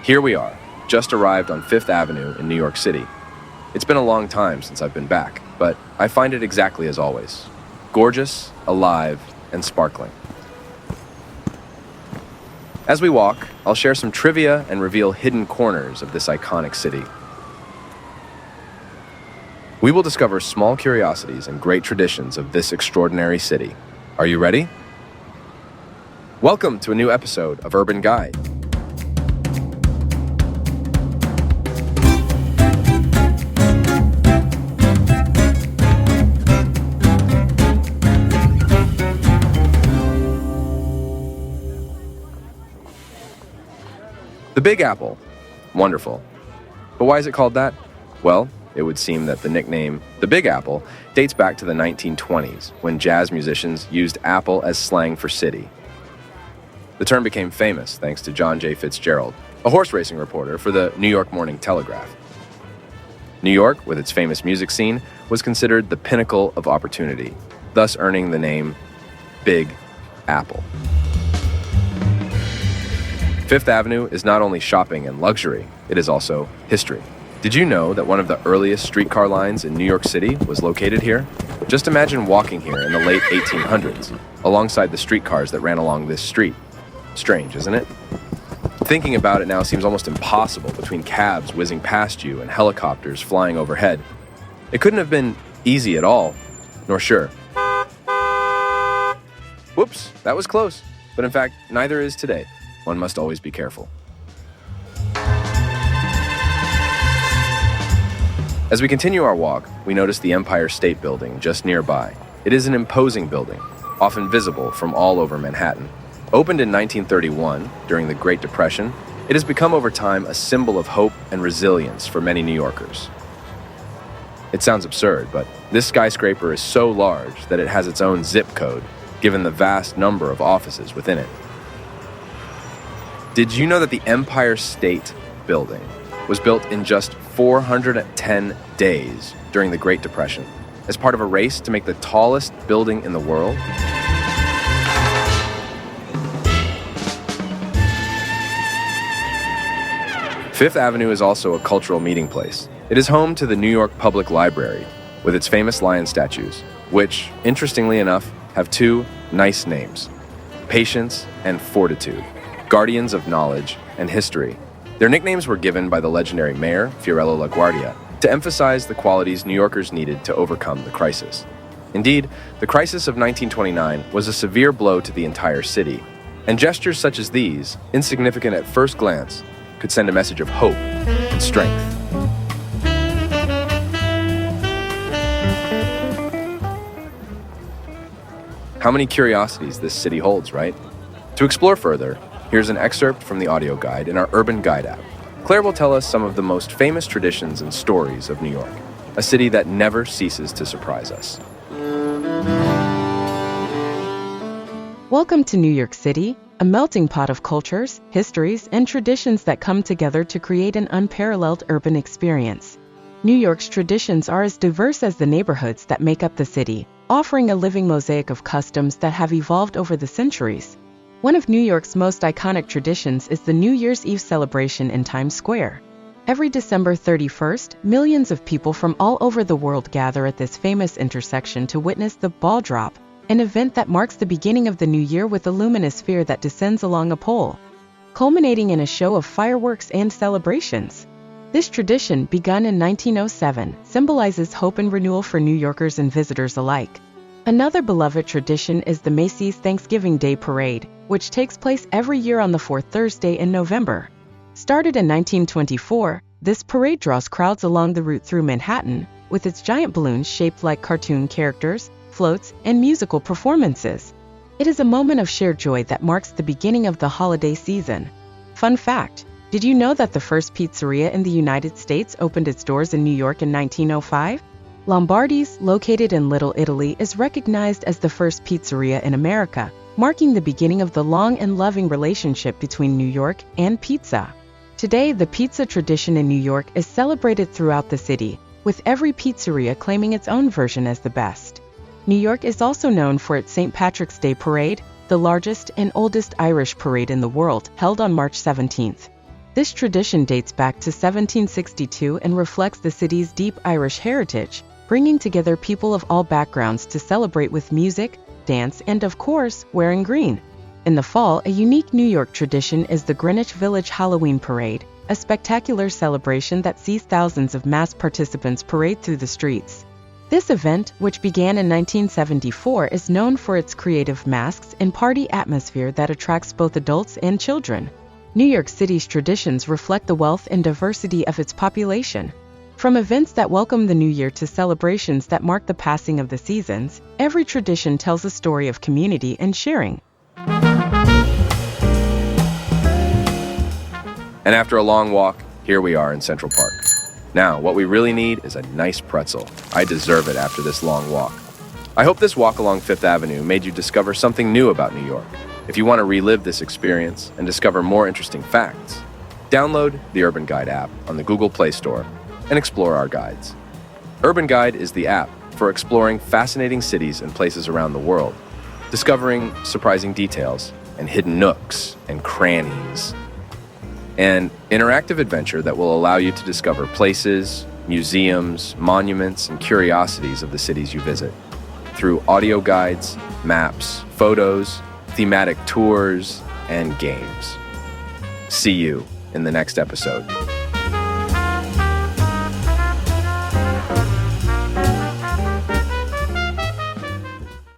Here we are, just arrived on Fifth Avenue in New York City. It's been a long time since I've been back, but I find it exactly as always. Gorgeous, alive, and sparkling. As we walk, I'll share some trivia and reveal hidden corners of this iconic city. We will discover small curiosities and great traditions of this extraordinary city. Are you ready? Welcome to a new episode of Urban Guide. The Big Apple. Wonderful. But why is it called that? Well, it would seem that the nickname, the Big Apple, dates back to the 1920s, when jazz musicians used apple as slang for city. The term became famous thanks to John J. Fitzgerald, a horse racing reporter for the New York Morning Telegraph. New York, with its famous music scene, was considered the pinnacle of opportunity, thus earning the name Big Apple. Fifth Avenue is not only shopping and luxury, it is also history. Did you know that one of the earliest streetcar lines in New York City was located here? Just imagine walking here in the late 1800s, alongside the streetcars that ran along this street. Strange, isn't it? Thinking about it now seems almost impossible between cabs whizzing past you and helicopters flying overhead. It couldn't have been easy at all, nor sure. Whoops, that was close. But in fact, neither is today. One must always be careful. As we continue our walk, we notice the Empire State Building just nearby. It is an imposing building, often visible from all over Manhattan. Opened in 1931, during the Great Depression, it has become over time a symbol of hope and resilience for many New Yorkers. It sounds absurd, but this skyscraper is so large that it has its own zip code, given the vast number of offices within it. Did you know that the Empire State Building was built in just 410 days during the Great Depression as part of a race to make the tallest building in the world? Fifth Avenue is also a cultural meeting place. It is home to the New York Public Library, with its famous lion statues, which, interestingly enough, have two nice names: Patience and Fortitude, guardians of knowledge and history. Their nicknames were given by the legendary mayor, Fiorello LaGuardia, to emphasize the qualities New Yorkers needed to overcome the crisis. Indeed, the crisis of 1929 was a severe blow to the entire city, and gestures such as these, insignificant at first glance, could send a message of hope and strength. How many curiosities this city holds, right? To explore further, here's an excerpt from the audio guide in our Urban Guide app. Claire will tell us some of the most famous traditions and stories of New York, a city that never ceases to surprise us. Welcome to New York City, a melting pot of cultures, histories, and traditions that come together to create an unparalleled urban experience. New York's traditions are as diverse as the neighborhoods that make up the city, offering a living mosaic of customs that have evolved over the centuries. One of New York's most iconic traditions is the New Year's Eve celebration in Times Square. Every December 31st, millions of people from all over the world gather at this famous intersection to witness the ball drop, an event that marks the beginning of the new year with a luminous sphere that descends along a pole, culminating in a show of fireworks and celebrations. This tradition, begun in 1907, symbolizes hope and renewal for New Yorkers and visitors alike. Another beloved tradition is the Macy's Thanksgiving Day Parade, which takes place every year on the fourth Thursday in November. Started in 1924, this parade draws crowds along the route through Manhattan, with its giant balloons shaped like cartoon characters, floats, and musical performances. It is a moment of shared joy that marks the beginning of the holiday season. Fun fact, did you know that the first pizzeria in the United States opened its doors in New York in 1905? Lombardi's, located in Little Italy, is recognized as the first pizzeria in America, marking the beginning of the long and loving relationship between New York and pizza. Today, the pizza tradition in New York is celebrated throughout the city, with every pizzeria claiming its own version as the best. New York is also known for its St. Patrick's Day Parade, the largest and oldest Irish parade in the world, held on March 17th. This tradition dates back to 1762 and reflects the city's deep Irish heritage, bringing together people of all backgrounds to celebrate with music, dance, and of course, wearing green. In the fall, a unique New York tradition is the Greenwich Village Halloween Parade, a spectacular celebration that sees thousands of mass participants parade through the streets. This event, which began in 1974, is known for its creative masks and party atmosphere that attracts both adults and children. New York City's traditions reflect the wealth and diversity of its population. From events that welcome the new year to celebrations that mark the passing of the seasons, every tradition tells a story of community and sharing. And after a long walk, here we are in Central Park. Now, what we really need is a nice pretzel. I deserve it after this long walk. I hope this walk along Fifth Avenue made you discover something new about New York. If you want to relive this experience and discover more interesting facts, download the UrbanGuide app on the Google Play Store and explore our guides. UrbanGuide is the app for exploring fascinating cities and places around the world, discovering surprising details and hidden nooks and crannies. An interactive adventure that will allow you to discover places, museums, monuments, and curiosities of the cities you visit through audio guides, maps, photos, thematic tours, and games. See you in the next episode.